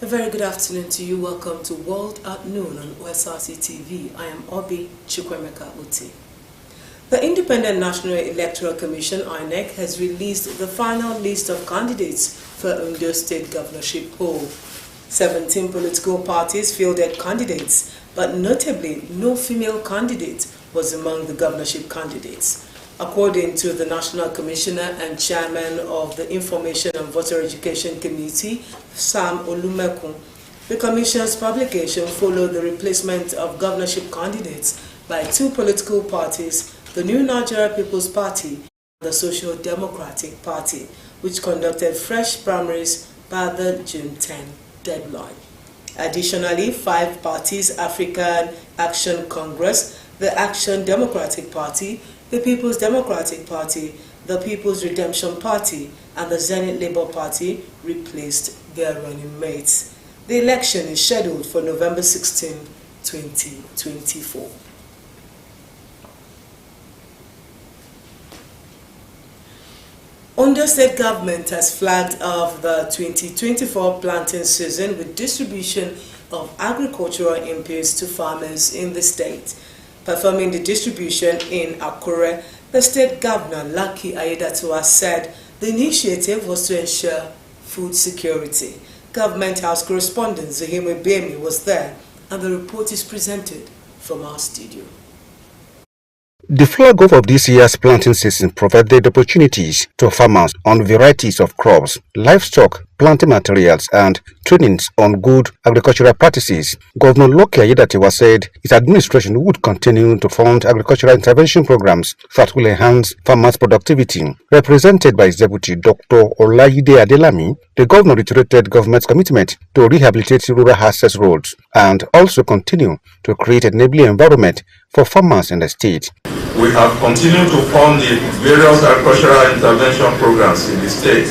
very good afternoon to you. Welcome to World at Noon on Osrc TV. I am Obi Chukwemeka Uti. The Independent National Electoral Commission, INEC, has released the final list of candidates for Ondo State governorship poll. 17 political parties fielded candidates, but notably no female candidate was among the governorship candidates. According to the National Commissioner and Chairman of the Information and Voter Education Committee, Sam Olumekun, the Commission's publication followed the replacement of governorship candidates by two political parties, the New Nigeria People's Party and the Social Democratic Party, which conducted fresh primaries by the June 10 deadline. Additionally, 5 parties, African Action Congress, the Action Democratic Party, the People's Democratic Party, the People's Redemption Party, and the Zenith Labour Party replaced their running mates. The election is scheduled for November 16, 2024. Ondo State government has flagged off the 2024 planting season with distribution of agricultural inputs to farmers in the state. Performing the distribution in Akure, the state governor, Lucky Ayedatiwa, said the initiative was to ensure food security. Government House correspondent Zahime Bemi was there, and the report is presented from our studio. The flag off of this year's planting season provided opportunities to farmers on varieties of crops, livestock, planting materials, and trainings on good agricultural practices. Governor Lucky Ayedatiwa said his administration would continue to fund agricultural intervention programs that will enhance farmers' productivity. Represented by his deputy, Dr. Olayide Adelami, the governor reiterated government's commitment to rehabilitate rural access roads and also continue to create an enabling environment for farmers in the state. We have continued to fund the various agricultural intervention programs in the state.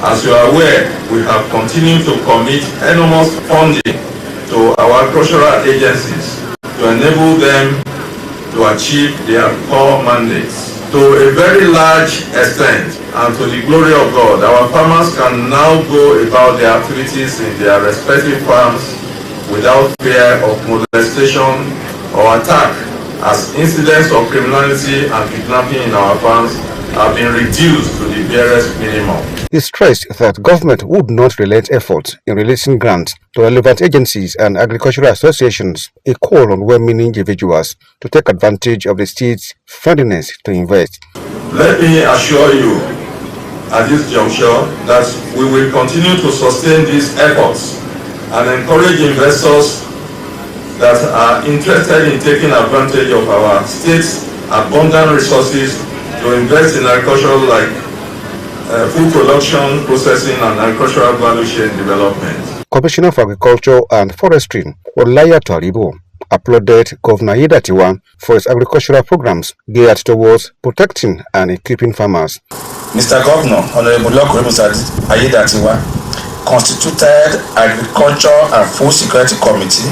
As you are aware, we have continued to commit enormous funding to our agricultural agencies to enable them to achieve their core mandates. To a very large extent and to the glory of God, our farmers can now go about their activities in their respective farms without fear of molestation or attack, as incidents of criminality and kidnapping in our farms have been reduced to the barest minimum. He stressed that government would not relent efforts in releasing grants to relevant agencies and agricultural associations, a call on well-meaning individuals to take advantage of the state's friendliness to invest. Let me assure you at this juncture that we will continue to sustain these efforts and encourage investors that are interested in taking advantage of our state's abundant resources to invest in agriculture like food production, processing, and agricultural value chain development. Commissioner for Agriculture and Forestry, Olaya Taribo, applauded Governor Ayedatiwa for his agricultural programs geared towards protecting and equipping farmers. Mr. Governor, Honorable Mr. Ayedatiwa, constituted Agriculture and Food Security Committee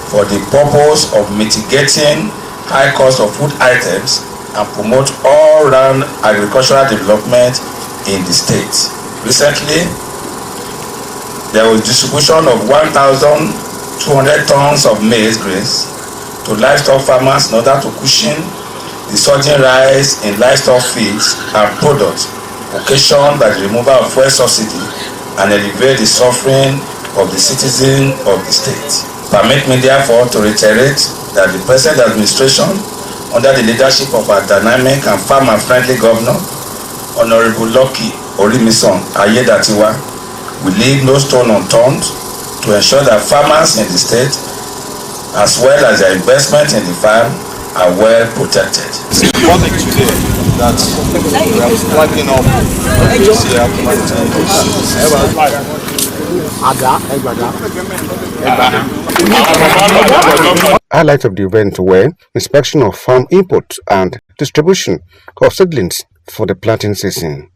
for the purpose of mitigating high cost of food items and promote all-round agricultural development in the state. Recently, there was distribution of 1,200 tons of maize grains to livestock farmers in order to cushion the sudden rise in livestock feeds and products occasioned by the removal of fuel subsidy and elevate the suffering of the citizens of the state. Permit me therefore to reiterate that the present administration, under the leadership of our dynamic and farmer-friendly governor, Honorable Lucky Ayedatiwa, will leave no stone unturned to ensure that farmers in the state, as well as their investment in the farm, are well protected. It's important today that we are flagging off this year Highlight of the event were inspection of farm inputs and distribution of seedlings for the planting season.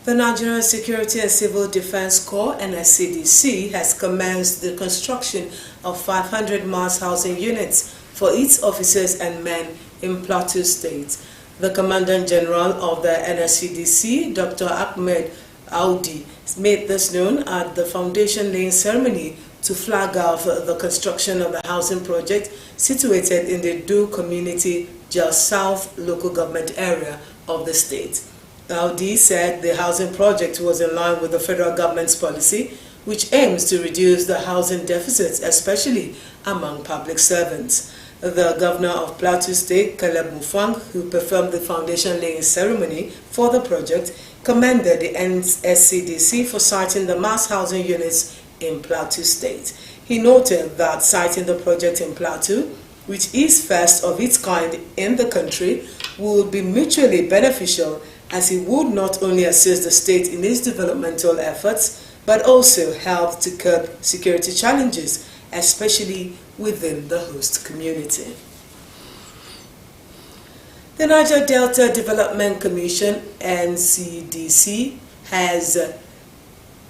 The Nigerian Security and Civil Defense Corps (NSCDC) has commenced the construction of 500 mass housing units for its officers and men in Plateau State. The Commandant General of the NSCDC, Dr. Ahmed Audi, made this known at the foundation laying ceremony to flag off the construction of the housing project situated in the Do community just south local government area of the state. Audi said the housing project was in line with the federal government's policy, which aims to reduce the housing deficits, especially among public servants. The governor of Plateau State, Caleb Mufwang, who performed the foundation laying ceremony for the project, commended the NSCDC for siting the mass housing units in Plateau State. He noted that siting the project in Plateau, which is first of its kind in the country, would be mutually beneficial, as it would not only assist the state in its developmental efforts, but also help to curb security challenges, especially within the host community. The Niger Delta Development Commission, NCDC, has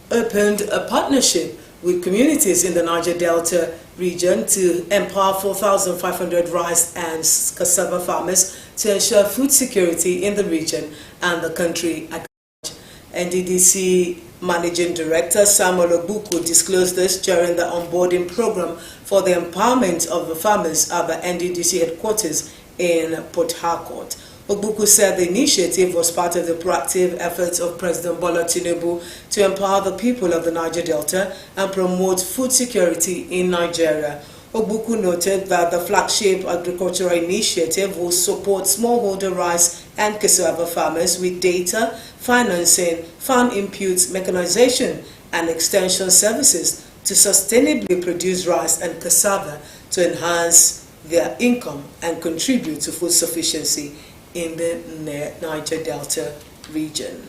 opened a partnership with communities in the Niger Delta region to empower 4,500 rice and cassava farmers to ensure food security in the region and the country at large. NDDC Managing Director Samuel Ogbuku disclosed this during the onboarding program for the empowerment of the farmers at the NDDC headquarters in Port Harcourt. Ogbuku said the initiative was part of the proactive efforts of President Bola Tinubu to empower the people of the Niger Delta and promote food security in Nigeria. Ogbuku noted that the flagship agricultural initiative will support smallholder rice and cassava farmers with data, financing, farm inputs, mechanization, and extension services to sustainably produce rice and cassava to enhance their income and contribute to food sufficiency in the Niger Delta region.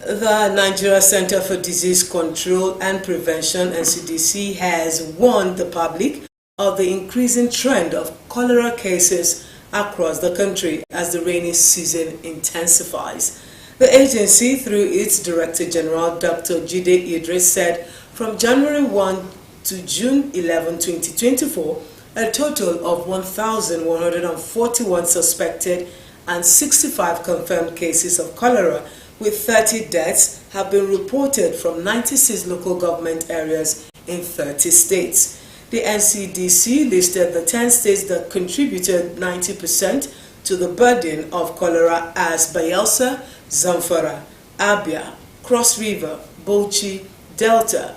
The Nigeria Center for Disease Control and Prevention, NCDC, has warned the public of the increasing trend of cholera cases across the country as the rainy season intensifies. The agency, through its Director General, Dr. Jide Idris, said from January 1 to June 11, 2024, a total of 1,141 suspected and 65 confirmed cases of cholera, with 30 deaths, have been reported from 96 local government areas in 30 states. The NCDC listed the 10 states that contributed 90% to the burden of cholera as Bayelsa, Zamfara, Abia, Cross River, Bauchi, Delta,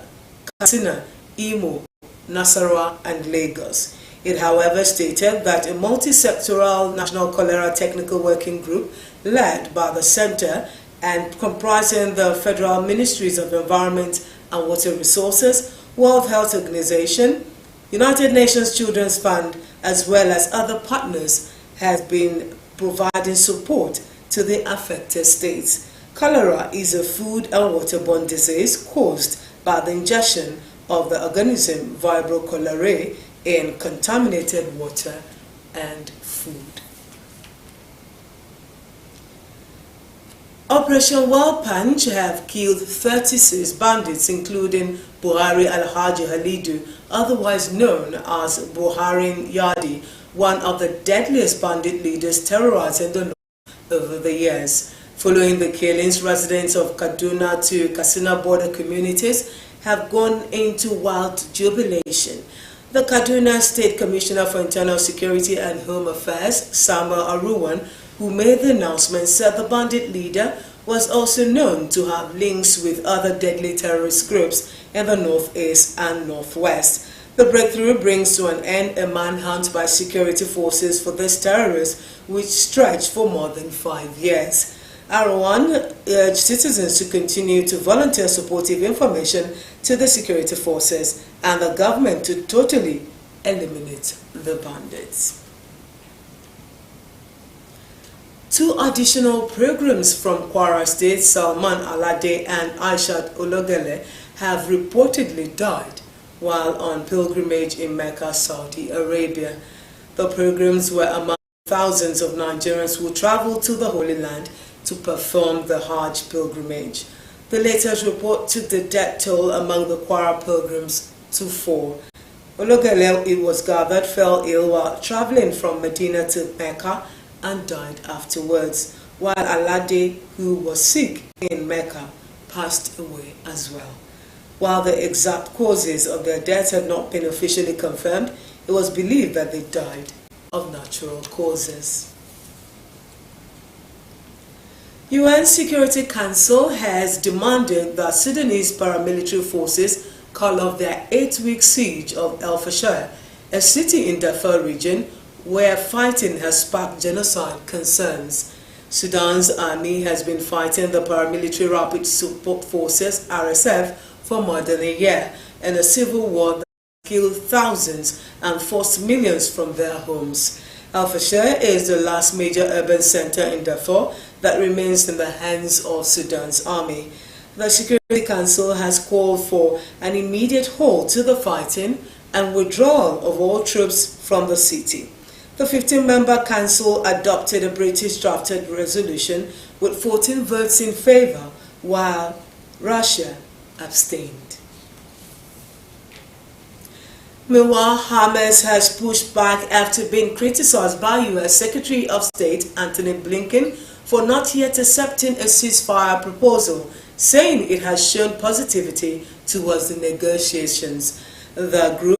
Katsina, Imo, Nasarawa, and Lagos. It, however, stated that a multi-sectoral National Cholera Technical Working Group led by the Center and comprising the Federal Ministries of Environment and Water Resources, World Health Organization, United Nations Children's Fund, as well as other partners, has been providing support to the affected states. Cholera is a food and waterborne disease caused by the ingestion of the organism Vibrio cholerae in contaminated water and food. Operation Wild Punch have killed 36 bandits, including Buhari Alhaji Halidu, otherwise known as Buhari Yadi, one of the deadliest bandit leaders terrorizing the north over the years. Following the killings, residents of Kaduna to Katsina border communities have gone into wild jubilation. The Kaduna State Commissioner for Internal Security and Home Affairs, Samuel Aruwan, who made the announcement, said the bandit leader was also known to have links with other deadly terrorist groups in the northeast and northwest. The breakthrough brings to an end a manhunt by security forces for this terrorist, which stretched for more than 5 years. Aruwan urged citizens to continue to volunteer supportive information to the security forces and the government to totally eliminate the bandits. 2 additional programs from Kwara State, Salman Alade and Aishat Ologele, have reportedly died while on pilgrimage in Mecca, Saudi Arabia. The programs were among thousands of Nigerians who traveled to the Holy Land to perform the Hajj pilgrimage. The latest report took the death toll among the Kwara pilgrims to 4. Ologele, it was gathered, fell ill while traveling from Medina to Mecca and died afterwards, while Alade, who was sick in Mecca, passed away as well. While the exact causes of their deaths had not been officially confirmed, it was believed that they died of natural causes. UN Security Council has demanded that Sudanese paramilitary forces call off their 8-week siege of El Fasher, a city in Darfur region where fighting has sparked genocide concerns. Sudan's army has been fighting the paramilitary Rapid Support Forces (RSF) for more than a year in a civil war that killed thousands and forced millions from their homes. El Fasher is the last major urban center in Darfur that remains in the hands of Sudan's army. The Security Council has called for an immediate halt to the fighting and withdrawal of all troops from the city. The 15-member council adopted a British-drafted resolution with 14 votes in favor, while Russia abstained. Meanwhile, Hamas has pushed back after being criticized by U.S. Secretary of State Antony Blinken for not yet accepting a ceasefire proposal, saying it has shown positivity towards the negotiations. The group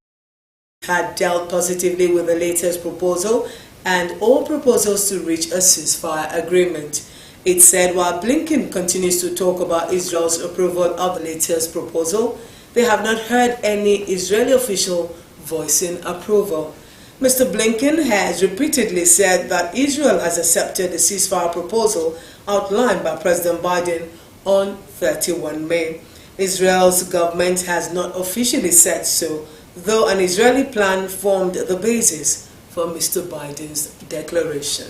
had dealt positively with the latest proposal and all proposals to reach a ceasefire agreement. It said while Blinken continues to talk about Israel's approval of the latest proposal, they have not heard any Israeli official voicing approval. Mr. Blinken has repeatedly said that Israel has accepted the ceasefire proposal outlined by President Biden on 31 May. Israel's government has not officially said so, though an Israeli plan formed the basis for Mr. Biden's declaration.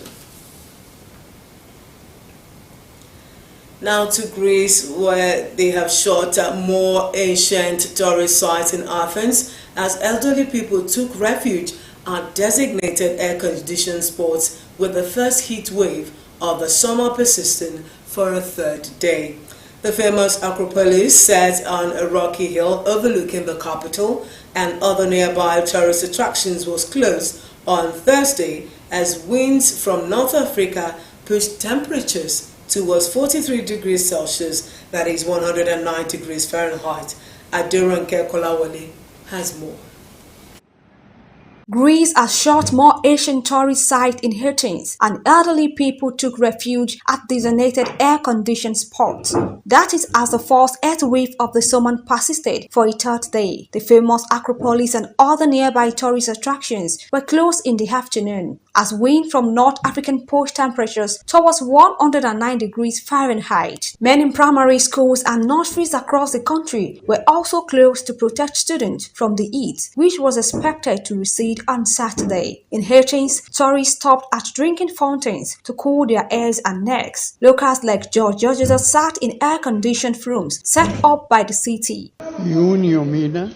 Now to Greece, where they have shut more ancient tourist sites in Athens as elderly people took refuge at designated air-conditioned spots with the first heat wave of the summer persisting for a third day. The famous Acropolis, set on a rocky hill overlooking the capital and other nearby tourist attractions, was closed on Thursday as winds from North Africa pushed temperatures towards 43 degrees Celsius, that is 109 degrees Fahrenheit. Aderonke Kolawole has more. Greece has shut more ancient tourist sites in Athens, and elderly people took refuge at designated air-conditioned spots. That is as the first earth wave of the summer persisted for a third day. The famous Acropolis and other nearby tourist attractions were closed in the afternoon, as wind from North African pushed temperatures towards 109 degrees Fahrenheit. Many primary schools and nurseries across the country were also closed to protect students from the heat, which was expected to recede on Saturday. In Athens, tourists stopped at drinking fountains to cool their ears and necks. Locals like George Georges sat in air-conditioned rooms set up by the city. Ιούνιο μήνα,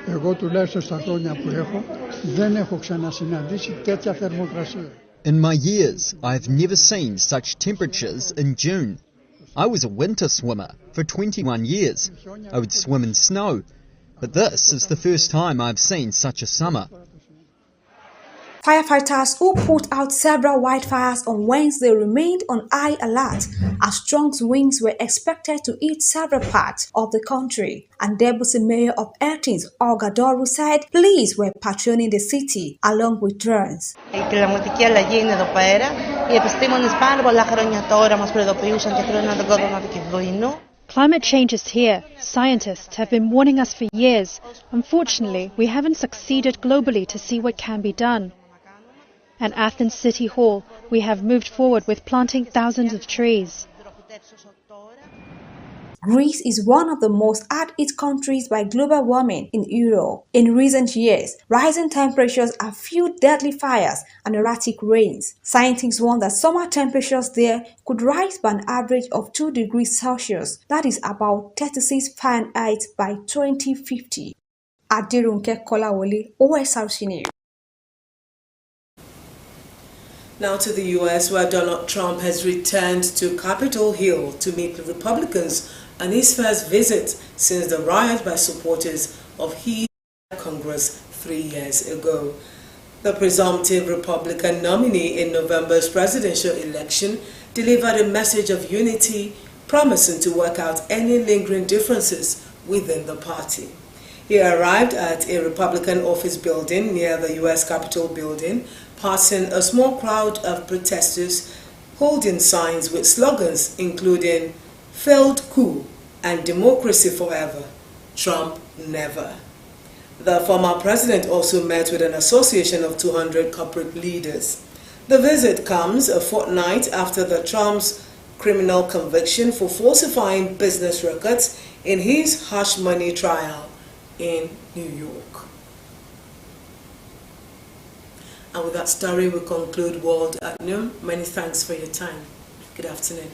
εγώ τουλάχιστον στα χρόνια που έχω, δεν έχω ξανασυναντήσει τέτοια θερμοκρασία. In my years, I've never seen such temperatures in June. I was a winter swimmer for 21 years. I would swim in snow, but this is the first time I've seen such a summer. Firefighters who put out several wildfires on Wednesday remained on high alert as strong winds were expected to hit several parts of the country. And Deputy Mayor of Athens, Olga Doru, said police were patrolling the city along with drones. Η κλιματική αλλαγή είναι εδώ πέρα. Οι επιστήμονες πάρα πολλά χρόνια τώρα μας προειδοποιούσαν και χρόνο τον κόσμο του κινδύνου. Climate change is here. Scientists have been warning us for years. Unfortunately, we haven't succeeded globally to see what can be done. At Athens City Hall, we have moved forward with planting thousands of trees. Greece is one of the most hard-hit countries by global warming in Europe. In recent years, rising temperatures have fueled deadly fires and erratic rains. Scientists warn that summer temperatures there could rise by an average of 2 degrees Celsius, that is about 36 Fahrenheit by 2050. Adirunke Kolawole, Osrc News. Now to the U.S., where Donald Trump has returned to Capitol Hill to meet the Republicans on his first visit since the riot by supporters of his Congress 3 years ago. The presumptive Republican nominee in November's presidential election delivered a message of unity, promising to work out any lingering differences within the party. He arrived at a Republican office building near the U.S. Capitol building, passing a small crowd of protesters holding signs with slogans including "Failed coup" and "Democracy forever, Trump never." The former president also met with an association of 200 corporate leaders. The visit comes a fortnight after the Trump's criminal conviction for falsifying business records in his hush money trial in New York. And with that story, we conclude World at Noon. Many thanks for your time. Good afternoon.